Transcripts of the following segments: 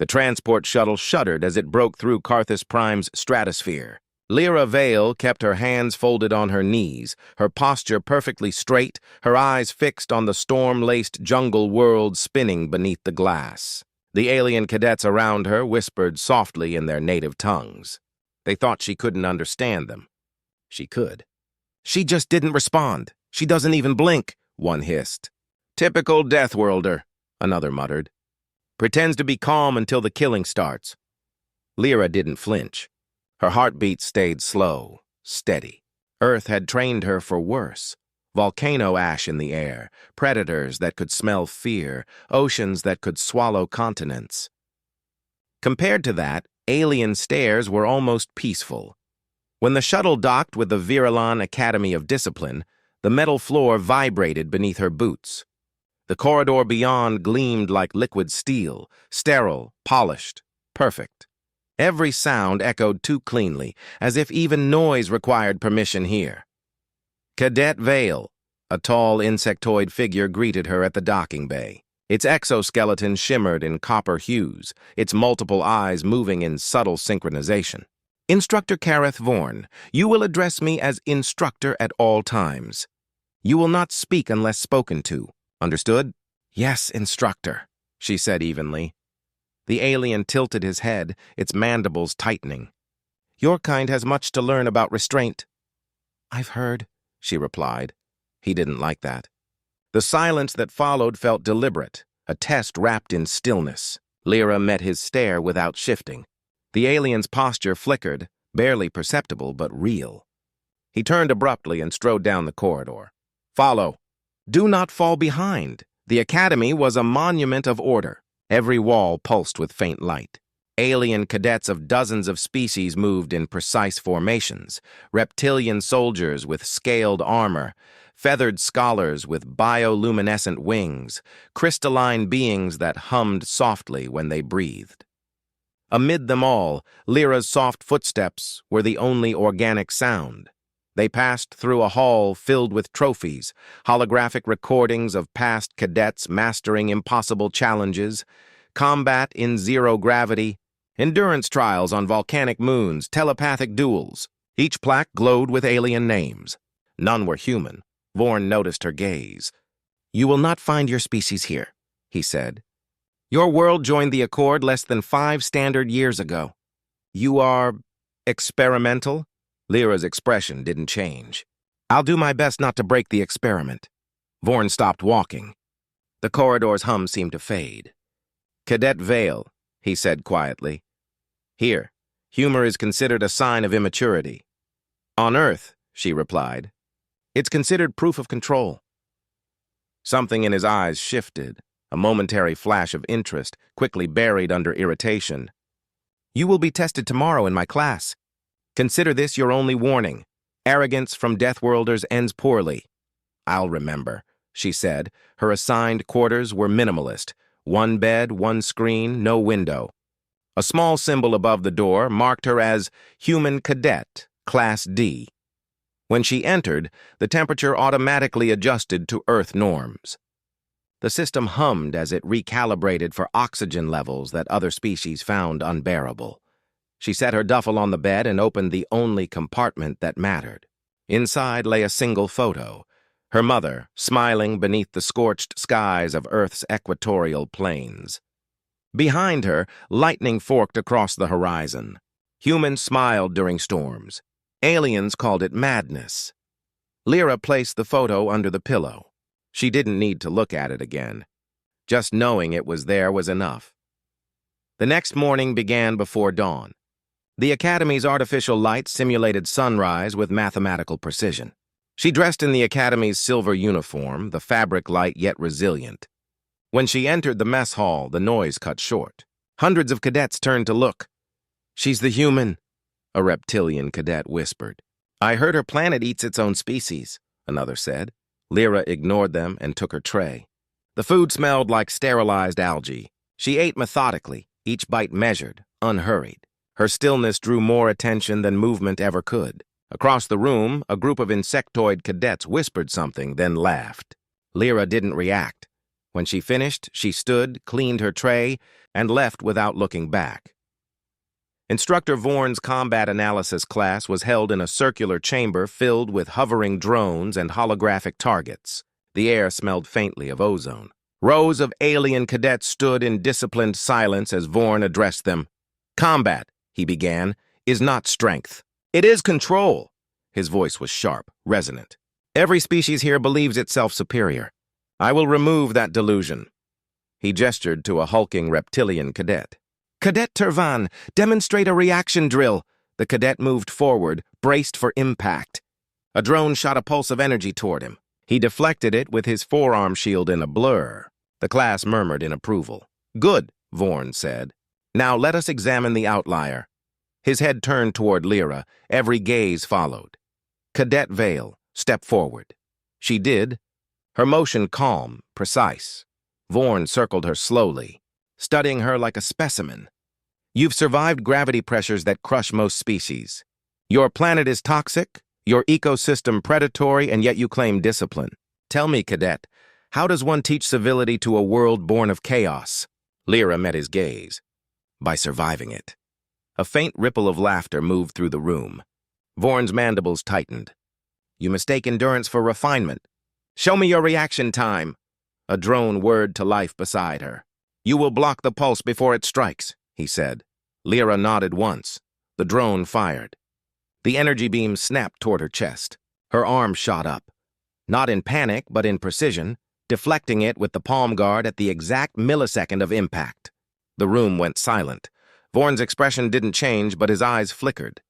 The transport shuttle shuddered as it broke through Carthus Prime's stratosphere. Lyra Vale kept her hands folded on her knees, her posture perfectly straight, her eyes fixed on the storm-laced jungle world spinning beneath the glass. The alien cadets around her whispered softly in their native tongues. They thought she couldn't understand them. She could. "She just didn't respond. She doesn't even blink," one hissed. "Typical Deathworlder," another muttered. "Pretends to be calm until the killing starts." Lyra didn't flinch. Her heartbeat stayed slow, steady. Earth had trained her for worse. Volcano ash in the air, predators that could smell fear, oceans that could swallow continents. Compared to that, alien stares were almost peaceful. When the shuttle docked with the Virellan Academy of Discipline, the metal floor vibrated beneath her boots. The corridor beyond gleamed like liquid steel, sterile, polished, perfect. Every sound echoed too cleanly, as if even noise required permission here. Cadet Vale, a tall insectoid figure, greeted her at the docking bay. Its exoskeleton shimmered in copper hues, its multiple eyes moving in subtle synchronization. "Instructor Kareth Vorn, you will address me as Instructor at all times. You will not speak unless spoken to. Understood?" "Yes, Instructor," she said evenly. The alien tilted his head, its mandibles tightening. "Your kind has much to learn about restraint." "I've heard," she replied. He didn't like that. The silence that followed felt deliberate, a test wrapped in stillness. Lyra met his stare without shifting. The alien's posture flickered, barely perceptible but real. He turned abruptly and strode down the corridor. "Follow. Do not fall behind." The academy was a monument of order. Every wall pulsed with faint light. Alien cadets of dozens of species moved in precise formations, reptilian soldiers with scaled armor, feathered scholars with bioluminescent wings, crystalline beings that hummed softly when they breathed. Amid them all, Lyra's soft footsteps were the only organic sound. They passed through a hall filled with trophies, holographic recordings of past cadets mastering impossible challenges, combat in zero gravity, endurance trials on volcanic moons, telepathic duels. Each plaque glowed with alien names. None were human. Vorn noticed her gaze. "You will not find your species here," he said. "Your world joined the Accord less than 5 standard years ago. You are experimental?" Lyra's expression didn't change. "I'll do my best not to break the experiment." Vorn stopped walking. The corridor's hum seemed to fade. "Cadet Vale," he said quietly. "Here, humor is considered a sign of immaturity." "On Earth," she replied, "it's considered proof of control." Something in his eyes shifted, a momentary flash of interest, quickly buried under irritation. "You will be tested tomorrow in my class. Consider this your only warning. Arrogance from Deathworlders ends poorly." "I'll remember," she said. Her assigned quarters were minimalist. 1 bed, 1 screen, no window. A small symbol above the door marked her as Human Cadet, Class D. When she entered, the temperature automatically adjusted to Earth norms. The system hummed as it recalibrated for oxygen levels that other species found unbearable. She set her duffel on the bed and opened the only compartment that mattered. Inside lay a single photo, her mother smiling beneath the scorched skies of Earth's equatorial plains. Behind her, lightning forked across the horizon. Humans smiled during storms. Aliens called it madness. Lyra placed the photo under the pillow. She didn't need to look at it again. Just knowing it was there was enough. The next morning began before dawn. The Academy's artificial light simulated sunrise with mathematical precision. She dressed in the Academy's silver uniform, the fabric light yet resilient. When she entered the mess hall, the noise cut short. Hundreds of cadets turned to look. "She's the human," a reptilian cadet whispered. "I heard her planet eats its own species," another said. Lyra ignored them and took her tray. The food smelled like sterilized algae. She ate methodically, each bite measured, unhurried. Her stillness drew more attention than movement ever could. Across the room, a group of insectoid cadets whispered something, then laughed. Lyra didn't react. When she finished, she stood, cleaned her tray, and left without looking back. Instructor Vorn's combat analysis class was held in a circular chamber filled with hovering drones and holographic targets. The air smelled faintly of ozone. Rows of alien cadets stood in disciplined silence as Vorn addressed them. "Combat," he began, "is not strength. It is control." His voice was sharp, resonant. "Every species here believes itself superior. I will remove that delusion." He gestured to a hulking reptilian cadet. "Cadet Tervan, demonstrate a reaction drill." The cadet moved forward, braced for impact. A drone shot a pulse of energy toward him. He deflected it with his forearm shield in a blur. The class murmured in approval. "Good," Vorn said. "Now let us examine the outlier." His head turned toward Lyra. Every gaze followed. "Cadet Vale, step forward." She did, her motion calm, precise. Vorn circled her slowly, studying her like a specimen. "You've survived gravity pressures that crush most species. Your planet is toxic, your ecosystem predatory, and yet you claim discipline. Tell me, Cadet, how does one teach civility to a world born of chaos?" Lyra met his gaze. "By surviving it." A faint ripple of laughter moved through the room. Vorn's mandibles tightened. "You mistake endurance for refinement. Show me your reaction time." A drone whirred to life beside her. "You will block the pulse before it strikes," he said. Lyra nodded once. The drone fired. The energy beam snapped toward her chest. Her arm shot up. Not in panic, but in precision, deflecting it with the palm guard at the exact millisecond of impact. The room went silent. Vorn's expression didn't change, but his eyes flickered.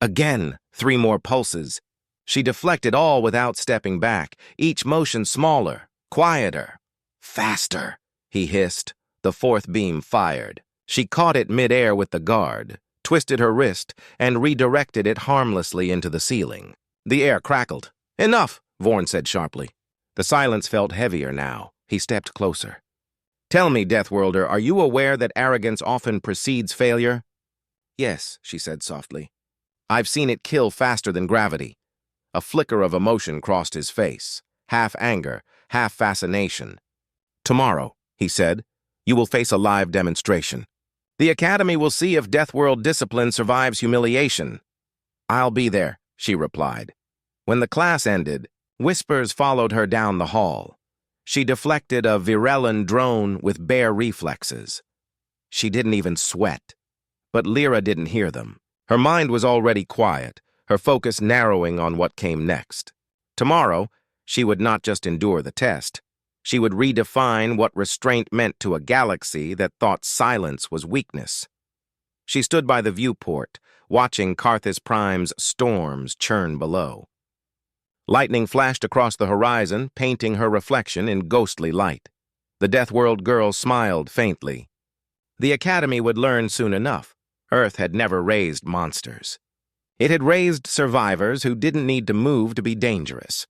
Again, 3 more pulses. She deflected all without stepping back, each motion smaller, quieter. "Faster," he hissed. The 4th beam fired. She caught it mid-air with the guard, twisted her wrist, and redirected it harmlessly into the ceiling. The air crackled. "Enough," Vorn said sharply. The silence felt heavier now. He stepped closer. "Tell me, Deathworlder, are you aware that arrogance often precedes failure?" "Yes," she said softly. "I've seen it kill faster than gravity." A flicker of emotion crossed his face, half anger, half fascination. "Tomorrow," he said, "you will face a live demonstration. The Academy will see if Deathworld discipline survives humiliation." "I'll be there," she replied. When the class ended, whispers followed her down the hall. She deflected a Virellan drone with bare reflexes. She didn't even sweat. But Lyra didn't hear them. Her mind was already quiet, her focus narrowing on what came next. Tomorrow, she would not just endure the test. She would redefine what restraint meant to a galaxy that thought silence was weakness. She stood by the viewport, watching Carthus Prime's storms churn below. Lightning flashed across the horizon, painting her reflection in ghostly light. The Deathworld girl smiled faintly. The Academy would learn soon enough. Earth had never raised monsters. It had raised survivors who didn't need to move to be dangerous.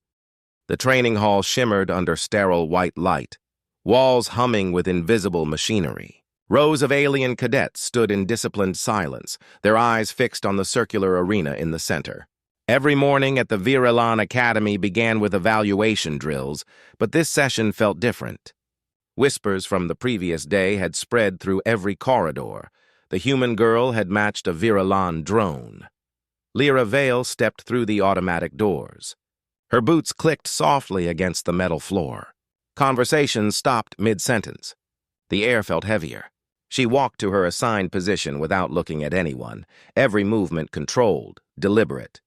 The training hall shimmered under sterile white light, walls humming with invisible machinery. Rows of alien cadets stood in disciplined silence, their eyes fixed on the circular arena in the center. Every morning at the Virellan Academy began with evaluation drills, but this session felt different. Whispers from the previous day had spread through every corridor. The human girl had matched a Virellan drone. Lyra Vale stepped through the automatic doors. Her boots clicked softly against the metal floor. Conversations stopped mid-sentence. The air felt heavier. She walked to her assigned position without looking at anyone, every movement controlled, deliberate.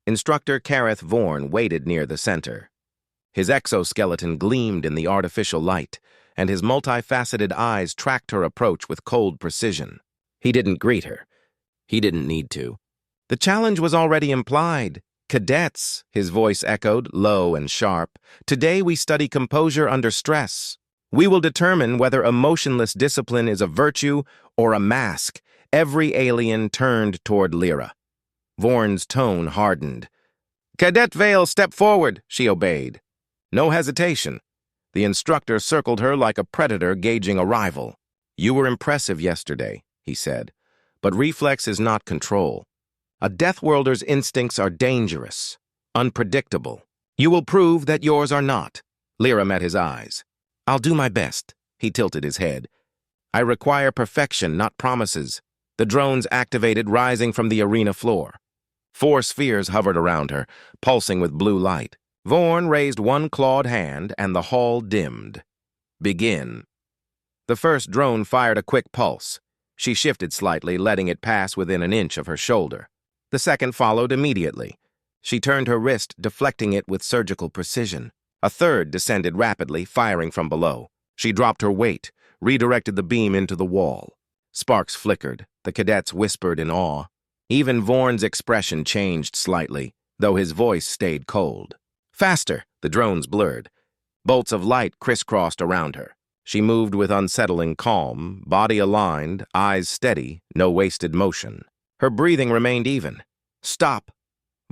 Instructor Careth Vorn waited near the center. His exoskeleton gleamed in the artificial light, and his multifaceted eyes tracked her approach with cold precision. He didn't greet her. He didn't need to. The challenge was already implied. "Cadets," his voice echoed, low and sharp. "Today we study composure under stress. We will determine whether emotionless discipline is a virtue or a mask." Every alien turned toward Lyra. Vorn's tone hardened. "Cadet Vale, step forward," she obeyed. No hesitation. The instructor circled her like a predator gauging a rival. "You were impressive yesterday," he said, "but reflex is not control. A Deathworlder's instincts are dangerous, unpredictable. You will prove that yours are not." Lyra met his eyes. "I'll do my best," he tilted his head. I require perfection, not promises. The drones activated, rising from the arena floor. 4 spheres hovered around her, pulsing with blue light. Vorn raised one clawed hand, and the hall dimmed. Begin. The first drone fired a quick pulse. She shifted slightly, letting it pass within an inch of her shoulder. The second followed immediately. She turned her wrist, deflecting it with surgical precision. A third descended rapidly, firing from below. She dropped her weight, redirected the beam into the wall. Sparks flickered. The cadets whispered in awe. Even Vorn's expression changed slightly, though his voice stayed cold. Faster! The drones blurred. Bolts of light crisscrossed around her. She moved with unsettling calm, body aligned, eyes steady, no wasted motion. Her breathing remained even. Stop!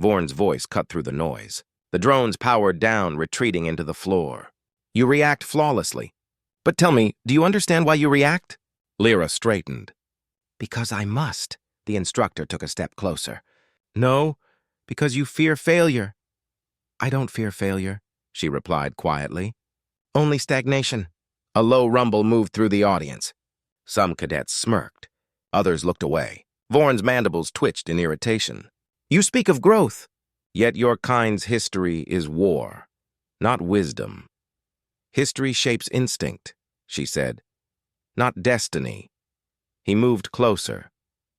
Vorn's voice cut through the noise. The drones powered down, retreating into the floor. You react flawlessly. But tell me, do you understand why you react? Lyra straightened. Because I must. The instructor took a step closer. No, because you fear failure. I don't fear failure, she replied quietly. Only stagnation. A low rumble moved through the audience. Some cadets smirked. Others looked away. Vorn's mandibles twitched in irritation. You speak of growth. Yet your kind's history is war, not wisdom. History shapes instinct, she said, not destiny. He moved closer,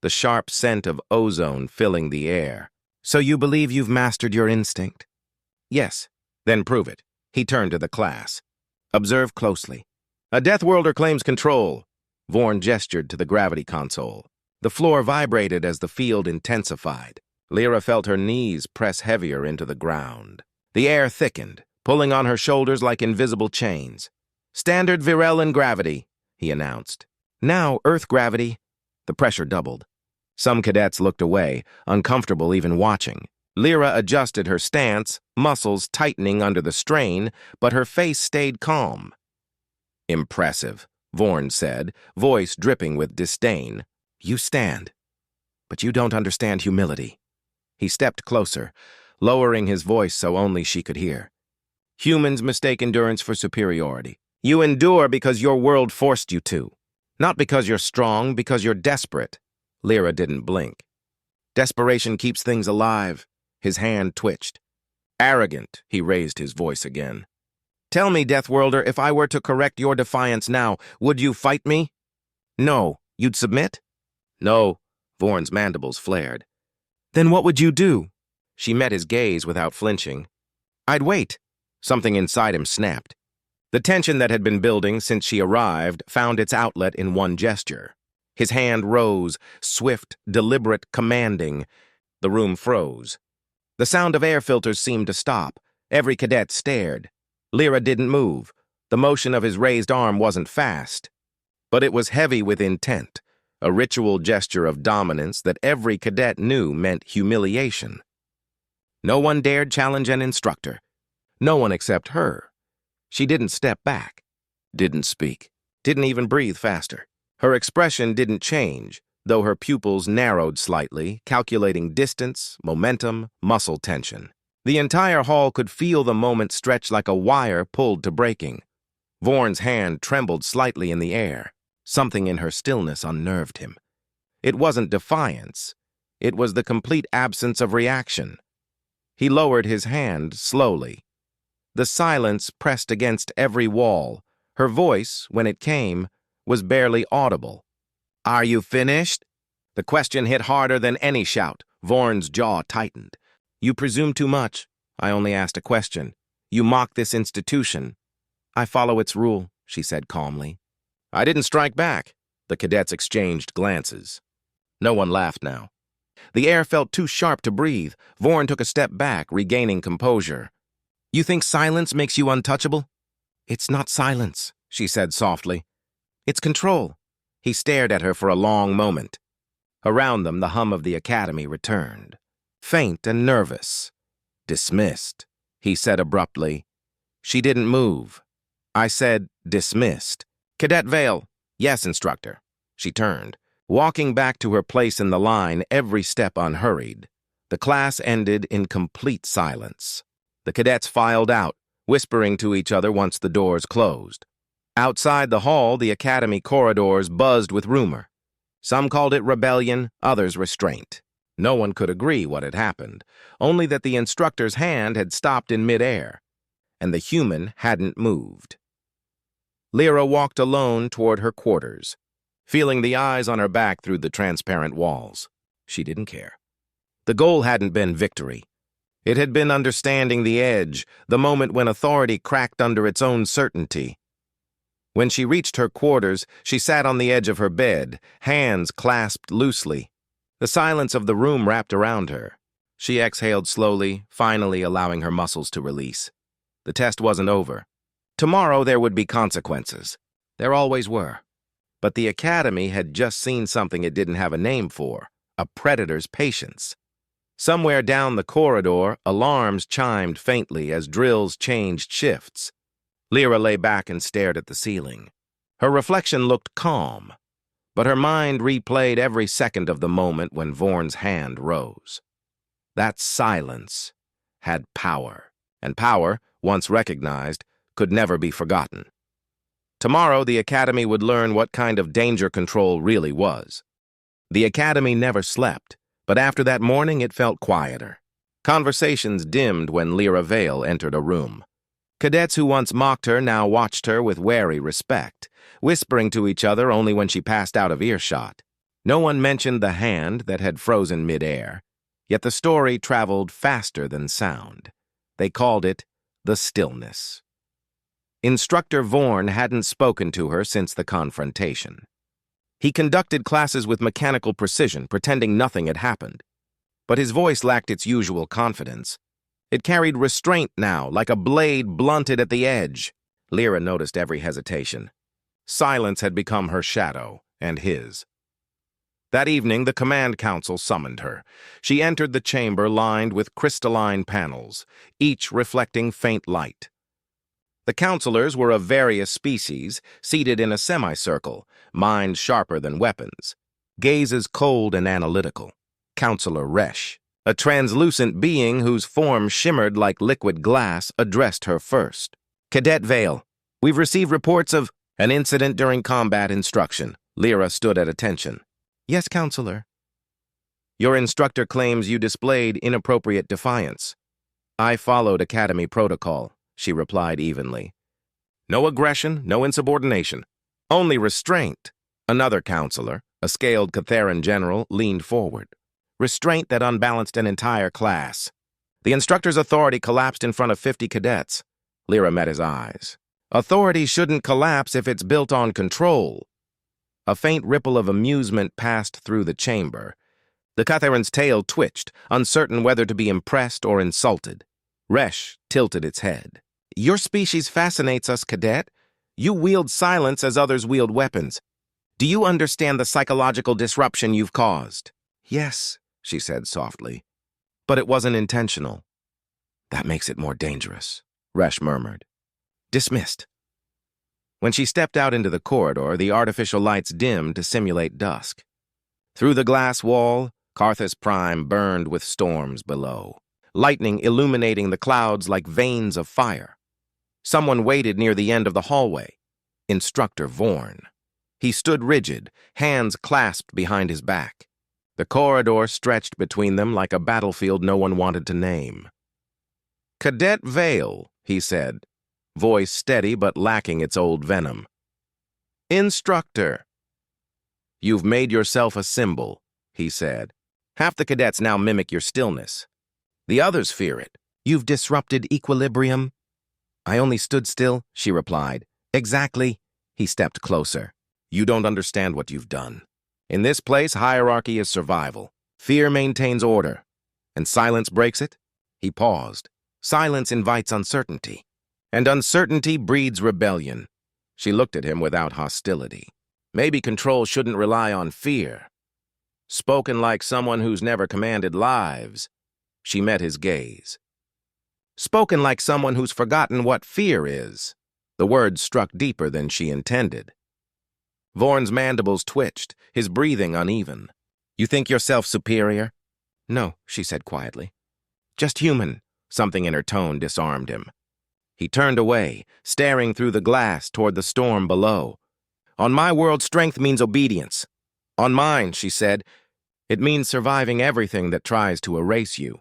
the sharp scent of ozone filling the air. So you believe you've mastered your instinct? Yes, then prove it. He turned to the class. Observe closely. A Deathworlder claims control. Vorn gestured to the gravity console. The floor vibrated as the field intensified. Lyra felt her knees press heavier into the ground. The air thickened, pulling on her shoulders like invisible chains. Standard Virellan gravity, he announced. Now Earth gravity. The pressure doubled. Some cadets looked away, uncomfortable even watching. Lyra adjusted her stance, muscles tightening under the strain, but her face stayed calm. Impressive, Vorn said, voice dripping with disdain. You stand, but you don't understand humility. He stepped closer, lowering his voice so only she could hear. Humans mistake endurance for superiority. You endure because your world forced you to. Not because you're strong, because you're desperate. Lyra didn't blink. Desperation keeps things alive. His hand twitched. Arrogant, he raised his voice again. Tell me, Deathworlder, if I were to correct your defiance now, would you fight me? No. You'd submit? No. Vorn's mandibles flared. Then what would you do? She met his gaze without flinching. I'd wait. Something inside him snapped. The tension that had been building since she arrived found its outlet in one gesture. His hand rose, swift, deliberate, commanding. The room froze. The sound of air filters seemed to stop. Every cadet stared. Lyra didn't move. The motion of his raised arm wasn't fast. But it was heavy with intent. A ritual gesture of dominance that every cadet knew meant humiliation. No one dared challenge an instructor. No one except her. She didn't step back, didn't speak, didn't even breathe faster. Her expression didn't change, though her pupils narrowed slightly, calculating distance, momentum, muscle tension. The entire hall could feel the moment stretch like a wire pulled to breaking. Vorn's hand trembled slightly in the air. Something in her stillness unnerved him. It wasn't defiance. It was the complete absence of reaction. He lowered his hand slowly. The silence pressed against every wall. Her voice, when it came, was barely audible. Are you finished? The question hit harder than any shout. Vorn's jaw tightened. You presume too much. I only asked a question. You mock this institution. I follow its rule, she said calmly. I didn't strike back. The cadets exchanged glances. No one laughed now. The air felt too sharp to breathe. Vorn took a step back, regaining composure. You think silence makes you untouchable? It's not silence, she said softly. It's control. He stared at her for a long moment. Around them, the hum of the academy returned. Faint and nervous. Dismissed, he said abruptly. She didn't move. I said, dismissed. Cadet Vale. Yes, instructor. She turned, walking back to her place in the line, every step unhurried. The class ended in complete silence. The cadets filed out, whispering to each other once the doors closed. Outside the hall, the academy corridors buzzed with rumor. Some called it rebellion, others restraint. No one could agree what had happened, only that the instructor's hand had stopped in midair, and the human hadn't moved. Lyra walked alone toward her quarters, feeling the eyes on her back through the transparent walls. She didn't care. The goal hadn't been victory. It had been understanding the edge, the moment when authority cracked under its own certainty. When she reached her quarters, she sat on the edge of her bed, hands clasped loosely. The silence of the room wrapped around her. She exhaled slowly, finally allowing her muscles to release. The test wasn't over. Tomorrow there would be consequences. There always were. But the academy had just seen something it didn't have a name for, a predator's patience. Somewhere down the corridor, alarms chimed faintly as drills changed shifts. Lyra lay back and stared at the ceiling. Her reflection looked calm, but her mind replayed every second of the moment when Vorn's hand rose. That silence had power, and power, once recognized, could never be forgotten. Tomorrow, the Academy would learn what kind of danger control really was. The Academy never slept, but after that morning it felt quieter. Conversations dimmed when Lyra Vale entered a room. Cadets who once mocked her now watched her with wary respect, whispering to each other only when she passed out of earshot. No one mentioned the hand that had frozen midair, yet the story traveled faster than sound. They called it the stillness. Instructor Vorn hadn't spoken to her since the confrontation. He conducted classes with mechanical precision, pretending nothing had happened. But his voice lacked its usual confidence. It carried restraint now, like a blade blunted at the edge. Lyra noticed every hesitation. Silence had become her shadow, and his. That evening, the command council summoned her. She entered the chamber lined with crystalline panels, each reflecting faint light. The counselors were of various species, seated in a semicircle, minds sharper than weapons, gazes cold and analytical. Counselor Resh, a translucent being whose form shimmered like liquid glass, addressed her first. Cadet Vale, we've received reports of an incident during combat instruction. Lyra stood at attention. Yes, Counselor. Your instructor claims you displayed inappropriate defiance. I followed Academy protocol, she replied evenly. No aggression, no insubordination. Only restraint. Another counselor, a scaled Catharan general, leaned forward. Restraint that unbalanced an entire class. The instructor's authority collapsed in front of 50 cadets. Lyra met his eyes. Authority shouldn't collapse if it's built on control. A faint ripple of amusement passed through the chamber. The Catharan's tail twitched, uncertain whether to be impressed or insulted. Resh tilted its head. Your species fascinates us, Cadet. You wield silence as others wield weapons. Do you understand the psychological disruption you've caused? Yes, she said softly. But it wasn't intentional. That makes it more dangerous, Resh murmured. Dismissed. When she stepped out into the corridor, the artificial lights dimmed to simulate dusk. Through the glass wall, Carthus Prime burned with storms below, lightning illuminating the clouds like veins of fire. Someone waited near the end of the hallway. Instructor Vorn. He stood rigid, hands clasped behind his back. The corridor stretched between them like a battlefield no one wanted to name. Cadet Vale, he said, voice steady but lacking its old venom. Instructor. You've made yourself a symbol, he said. Half the cadets now mimic your stillness. The others fear it. You've disrupted equilibrium. I only stood still, she replied. Exactly. He stepped closer. You don't understand what you've done. In this place, hierarchy is survival. Fear maintains order. And silence breaks it? He paused. Silence invites uncertainty. And uncertainty breeds rebellion. She looked at him without hostility. Maybe control shouldn't rely on fear. Spoken like someone who's never commanded lives. She met his gaze. Spoken like someone who's forgotten what fear is. The words struck deeper than she intended. Vorn's mandibles twitched, his breathing uneven. You think yourself superior? No, she said quietly. Just human. Something in her tone disarmed him. He turned away, staring through the glass toward the storm below. On my world, strength means obedience. On mine, she said, it means surviving everything that tries to erase you.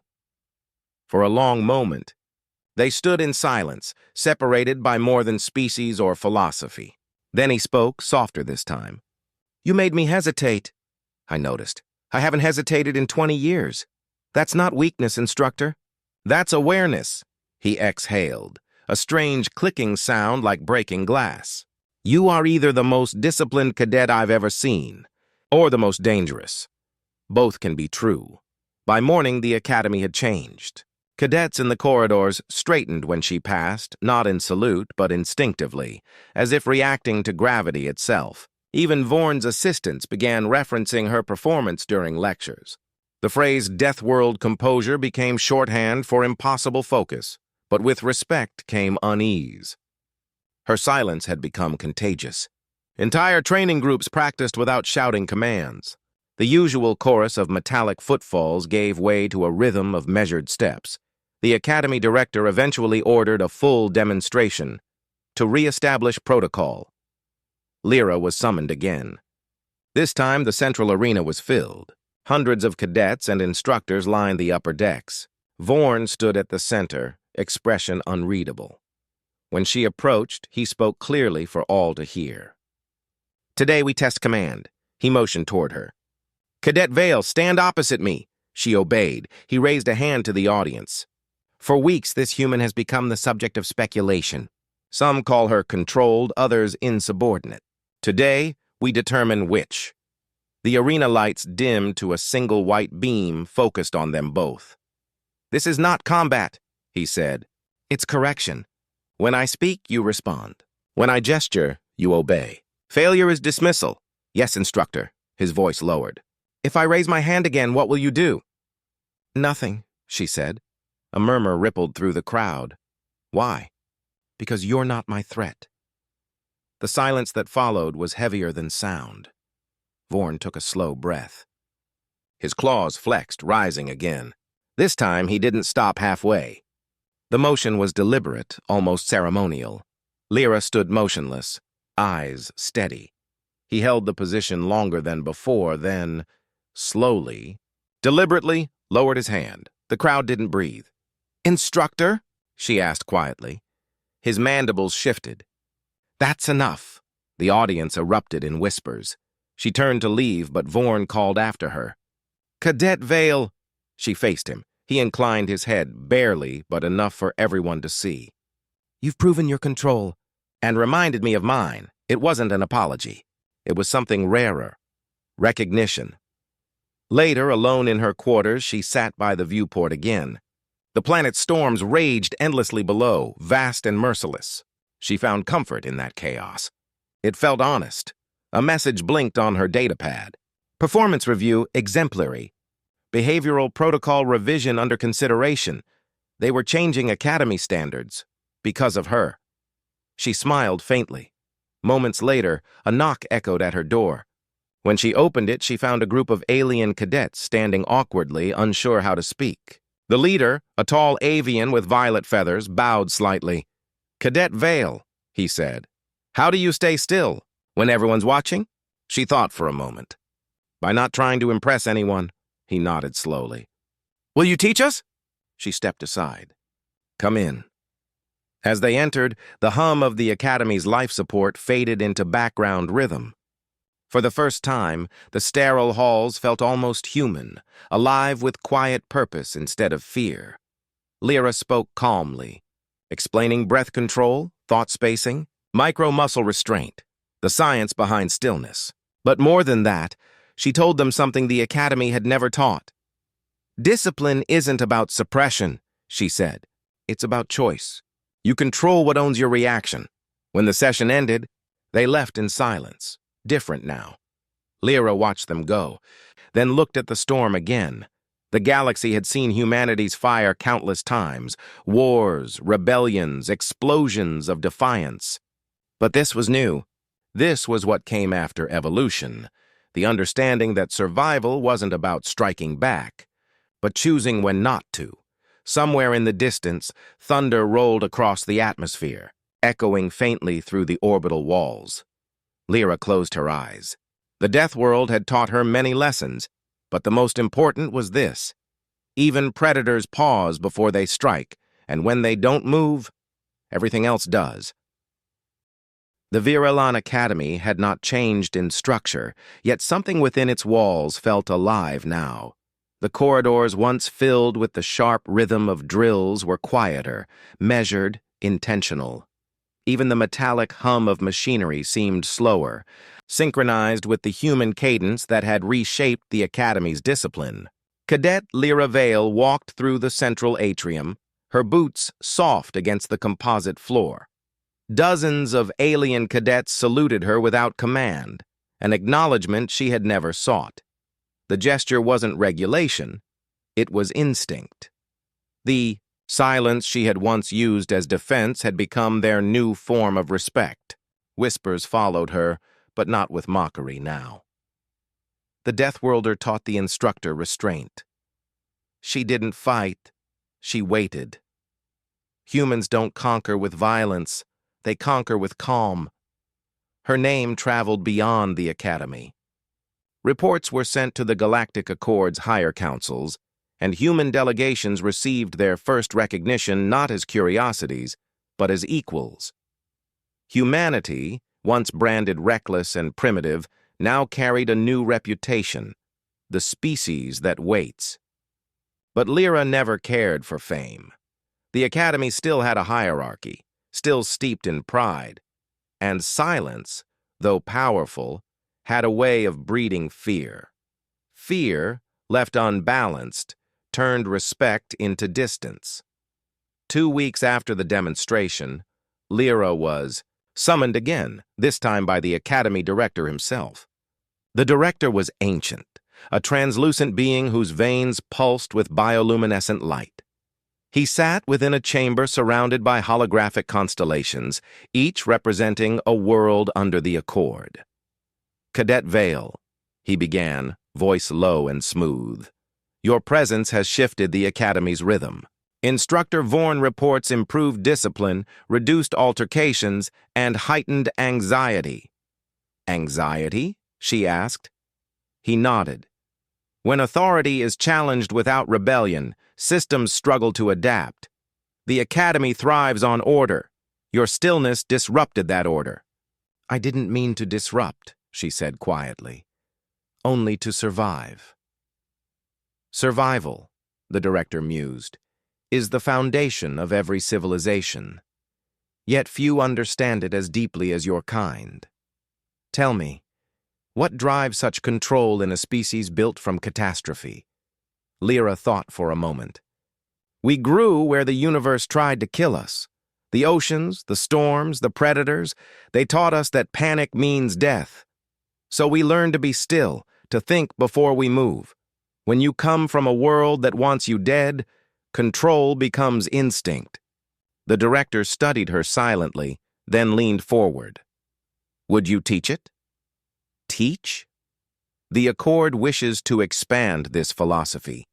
For a long moment, they stood in silence, separated by more than species or philosophy. Then he spoke, softer this time. You made me hesitate, I noticed. I haven't hesitated in 20 years. That's not weakness, Instructor. That's awareness, he exhaled, a strange clicking sound like breaking glass. You are either the most disciplined cadet I've ever seen, or the most dangerous. Both can be true. By morning, the academy had changed. Cadets in the corridors straightened when she passed, not in salute, but instinctively, as if reacting to gravity itself. Even Vorn's assistants began referencing her performance during lectures. The phrase Deathworld composure became shorthand for impossible focus, but with respect came unease. Her silence had become contagious. Entire training groups practiced without shouting commands. The usual chorus of metallic footfalls gave way to a rhythm of measured steps. The academy director eventually ordered a full demonstration to re-establish protocol. Lyra was summoned again. This time, the central arena was filled. Hundreds of cadets and instructors lined the upper decks. Vorn stood at the center, expression unreadable. When she approached, he spoke clearly for all to hear. Today we test command. He motioned toward her. Cadet Vale, stand opposite me. She obeyed. He raised a hand to the audience. For weeks, this human has become the subject of speculation. Some call her controlled, others insubordinate. Today, we determine which. The arena lights dimmed to a single white beam focused on them both. This is not combat, he said. It's correction. When I speak, you respond. When I gesture, you obey. Failure is dismissal. Yes, Instructor, his voice lowered. If I raise my hand again, what will you do? Nothing, she said. A murmur rippled through the crowd. Why? Because you're not my threat. The silence that followed was heavier than sound. Vorn took a slow breath. His claws flexed, rising again. This time, he didn't stop halfway. The motion was deliberate, almost ceremonial. Lyra stood motionless, eyes steady. He held the position longer than before, then, slowly, deliberately, lowered his hand. The crowd didn't breathe. Instructor? She asked quietly. His mandibles shifted. That's enough. The audience erupted in whispers. She turned to leave, but Vorn called after her. Cadet Vale. She faced him. He inclined his head, barely, but enough for everyone to see. You've proven your control, and reminded me of mine. It wasn't an apology. It was something rarer. Recognition. Later, alone in her quarters, she sat by the viewport again. The planet's storms raged endlessly below, vast and merciless. She found comfort in that chaos. It felt honest. A message blinked on her datapad. Performance review exemplary. Behavioral protocol revision under consideration. They were changing academy standards because of her. She smiled faintly. Moments later, a knock echoed at her door. When she opened it, she found a group of alien cadets standing awkwardly, unsure how to speak. The leader, a tall avian with violet feathers, bowed slightly. Cadet Vale, he said. How do you stay still when everyone's watching? She thought for a moment. By not trying to impress anyone, he nodded slowly. Will you teach us? She stepped aside. Come in. As they entered, the hum of the academy's life support faded into background rhythm. For the first time, the sterile halls felt almost human, alive with quiet purpose instead of fear. Lyra spoke calmly, explaining breath control, thought spacing, micro-muscle restraint, the science behind stillness. But more than that, she told them something the academy had never taught. Discipline isn't about suppression, she said. It's about choice. You control what owns your reaction. When the session ended, they left in silence. Different now. Lyra watched them go, then looked at the storm again. The galaxy had seen humanity's fire countless times. Wars, rebellions, explosions of defiance. But this was new. This was what came after evolution. The understanding that survival wasn't about striking back, but choosing when not to. Somewhere in the distance, thunder rolled across the atmosphere, echoing faintly through the orbital walls. Lyra closed her eyes. The Deathworld had taught her many lessons, but the most important was this. Even predators pause before they strike, and when they don't move, everything else does. The Virellan Academy had not changed in structure, yet something within its walls felt alive now. The corridors once filled with the sharp rhythm of drills were quieter, measured, intentional. Even the metallic hum of machinery seemed slower, synchronized with the human cadence that had reshaped the Academy's discipline. Cadet Lyra Vale walked through the central atrium, her boots soft against the composite floor. Dozens of alien cadets saluted her without command, an acknowledgement she had never sought. The gesture wasn't regulation, it was instinct. The silence she had once used as defense had become their new form of respect. Whispers followed her, but not with mockery now. The Deathworlder taught the instructor restraint. She didn't fight, she waited. Humans don't conquer with violence, they conquer with calm. Her name traveled beyond the Academy. Reports were sent to the Galactic Accord's higher councils, and human delegations received their first recognition not as curiosities, but as equals. Humanity, once branded reckless and primitive, now carried a new reputation, the species that waits. But Lyra never cared for fame. The Academy still had a hierarchy, still steeped in pride, and silence, though powerful, had a way of breeding fear. Fear, left unbalanced, turned respect into distance. 2 weeks after the demonstration, Lyra was summoned again, this time by the Academy director himself. The director was ancient, a translucent being whose veins pulsed with bioluminescent light. He sat within a chamber surrounded by holographic constellations, each representing a world under the Accord. Cadet Vale, he began, voice low and smooth. Your presence has shifted the Academy's rhythm. Instructor Vorn reports improved discipline, reduced altercations, and heightened anxiety. Anxiety? She asked. He nodded. When authority is challenged without rebellion, systems struggle to adapt. The Academy thrives on order. Your stillness disrupted that order. I didn't mean to disrupt, she said quietly. Only to survive. Survival, the director mused, is the foundation of every civilization. Yet few understand it as deeply as your kind. Tell me, what drives such control in a species built from catastrophe? Lyra thought for a moment. We grew where the universe tried to kill us. The oceans, the storms, the predators, they taught us that panic means death. So we learned to be still, to think before we move. When you come from a world that wants you dead, control becomes instinct. The director studied her silently, then leaned forward. Would you teach it? Teach? The Accord wishes to expand this philosophy.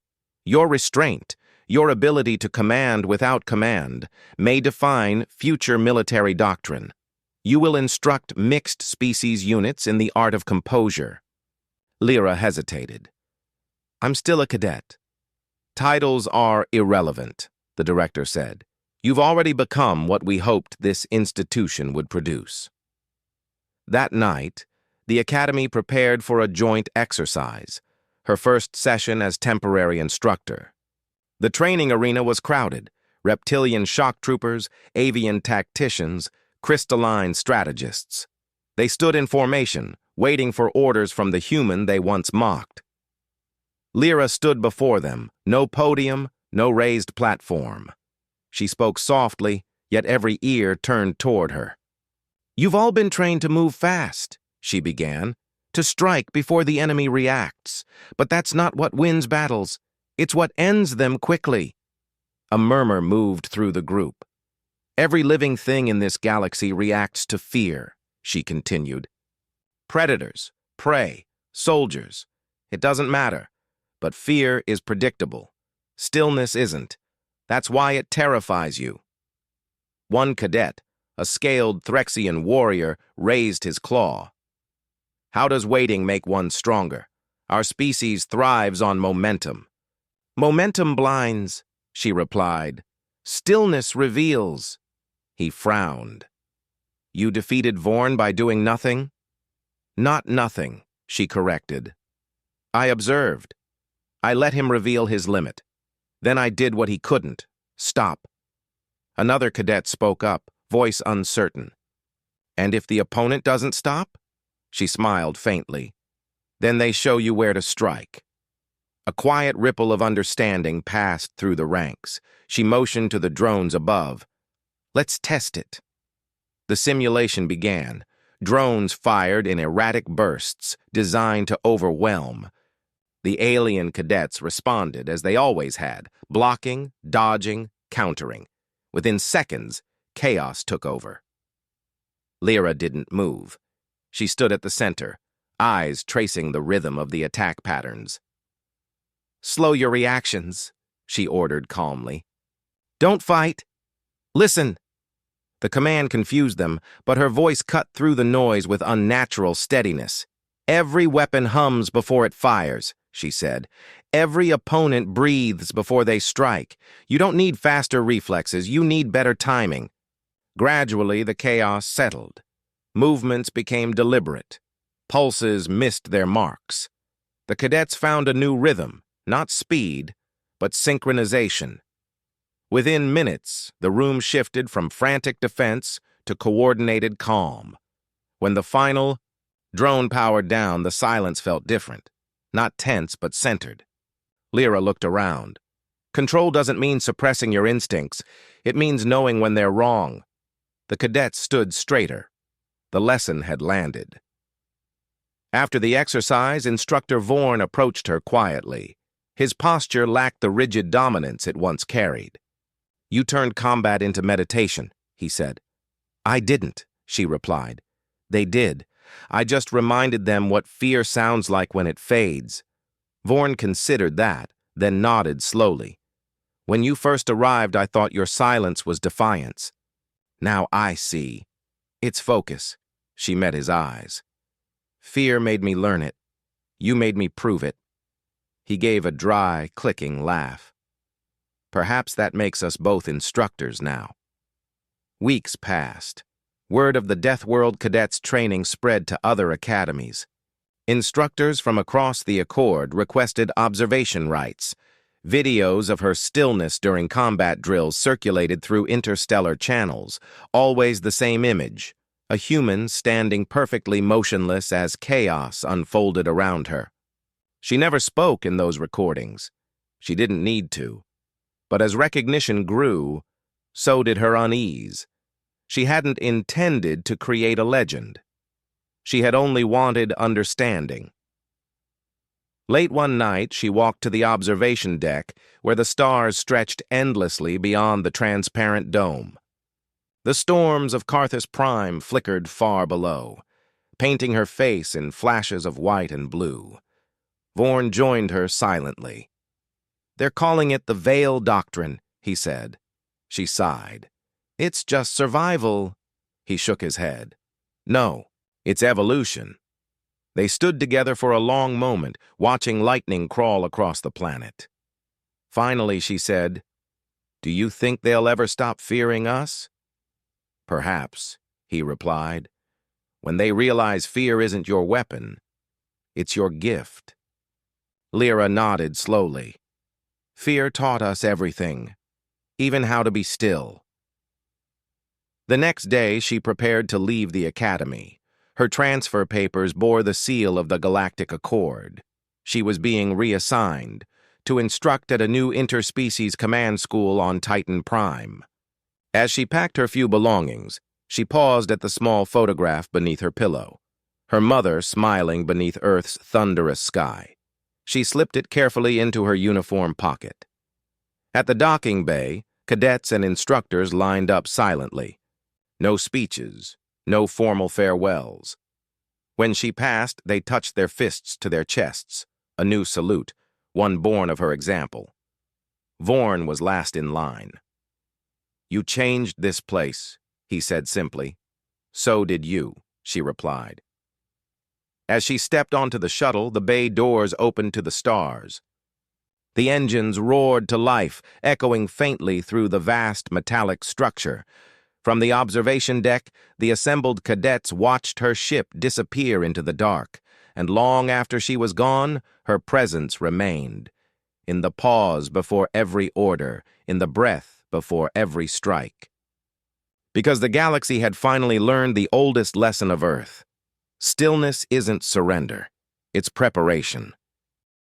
Your restraint, your ability to command without command, may define future military doctrine. You will instruct mixed species units in the art of composure. Lyra hesitated. I'm still a cadet. Titles are irrelevant, the director said. You've already become what we hoped this institution would produce. That night, the Academy prepared for a joint exercise, her first session as temporary instructor. The training arena was crowded, reptilian shock troopers, avian tacticians, crystalline strategists. They stood in formation, waiting for orders from the human they once mocked. Lyra stood before them, no podium, no raised platform. She spoke softly, yet every ear turned toward her. You've all been trained to move fast, she began, to strike before the enemy reacts. But that's not what wins battles. It's what ends them quickly. A murmur moved through the group. Every living thing in this galaxy reacts to fear, she continued. Predators, prey, soldiers. It doesn't matter. But fear is predictable. Stillness isn't. That's why it terrifies you. One cadet, a scaled Threxian warrior, raised his claw. How does waiting make one stronger? Our species thrives on momentum. Momentum blinds, she replied. Stillness reveals. He frowned. You defeated Vorn by doing nothing? Not nothing, she corrected. I observed. I let him reveal his limit. Then I did what he couldn't. Stop. Another cadet spoke up, voice uncertain. And if the opponent doesn't stop? She smiled faintly. Then they show you where to strike. A quiet ripple of understanding passed through the ranks. She motioned to the drones above. Let's test it. The simulation began. Drones fired in erratic bursts, designed to overwhelm. The alien cadets responded as they always had, blocking, dodging, countering. Within seconds, chaos took over. Lyra didn't move. She stood at the center, eyes tracing the rhythm of the attack patterns. Slow your reactions, she ordered calmly. Don't fight. Listen. The command confused them, but her voice cut through the noise with unnatural steadiness. Every weapon hums before it fires, she said. Every opponent breathes before they strike. You don't need faster reflexes, you need better timing. Gradually, the chaos settled. Movements became deliberate. Pulses missed their marks. The cadets found a new rhythm, not speed, but synchronization. Within minutes, the room shifted from frantic defense to coordinated calm. When the final drone powered down, the silence felt different. Not tense, but centered. Lyra looked around. Control doesn't mean suppressing your instincts. It means knowing when they're wrong. The cadets stood straighter. The lesson had landed. After the exercise, Instructor Vorn approached her quietly. His posture lacked the rigid dominance it once carried. You turned combat into meditation, he said. I didn't, she replied. They did. I just reminded them what fear sounds like when it fades. Vorn considered that, then nodded slowly. When you first arrived, I thought your silence was defiance. Now I see. It's focus. She met his eyes. Fear made me learn it. You made me prove it. He gave a dry, clicking laugh. Perhaps that makes us both instructors now. Weeks passed. Word of the Deathworld cadets' training spread to other academies. Instructors from across the Accord requested observation rights. Videos of her stillness during combat drills circulated through interstellar channels, always the same image, a human standing perfectly motionless as chaos unfolded around her. She never spoke in those recordings. She didn't need to. But as recognition grew, so did her unease. She hadn't intended to create a legend. She had only wanted understanding. Late one night, she walked to the observation deck, where the stars stretched endlessly beyond the transparent dome. The storms of Carthus Prime flickered far below, painting her face in flashes of white and blue. Vorn joined her silently. They're calling it the Veil Doctrine, he said. She sighed. It's just survival. He shook his head. No, it's evolution. They stood together for a long moment, watching lightning crawl across the planet. Finally, she said, Do you think they'll ever stop fearing us? Perhaps, he replied. When they realize fear isn't your weapon, it's your gift. Lyra nodded slowly. Fear taught us everything, even how to be still. The next day, she prepared to leave the academy. Her transfer papers bore the seal of the Galactic Accord. She was being reassigned to instruct at a new interspecies command school on Titan Prime. As she packed her few belongings, she paused at the small photograph beneath her pillow, her mother smiling beneath Earth's thunderous sky. She slipped it carefully into her uniform pocket. At the docking bay, cadets and instructors lined up silently. No speeches, no formal farewells. When she passed, they touched their fists to their chests, a new salute, one born of her example. Vorn was last in line. "You changed this place," he said simply. "So did you," she replied. As she stepped onto the shuttle, the bay doors opened to the stars. The engines roared to life, echoing faintly through the vast metallic structure. From the observation deck, the assembled cadets watched her ship disappear into the dark, and long after she was gone, her presence remained. In the pause before every order, in the breath before every strike. Because the galaxy had finally learned the oldest lesson of Earth. Stillness isn't surrender, it's preparation.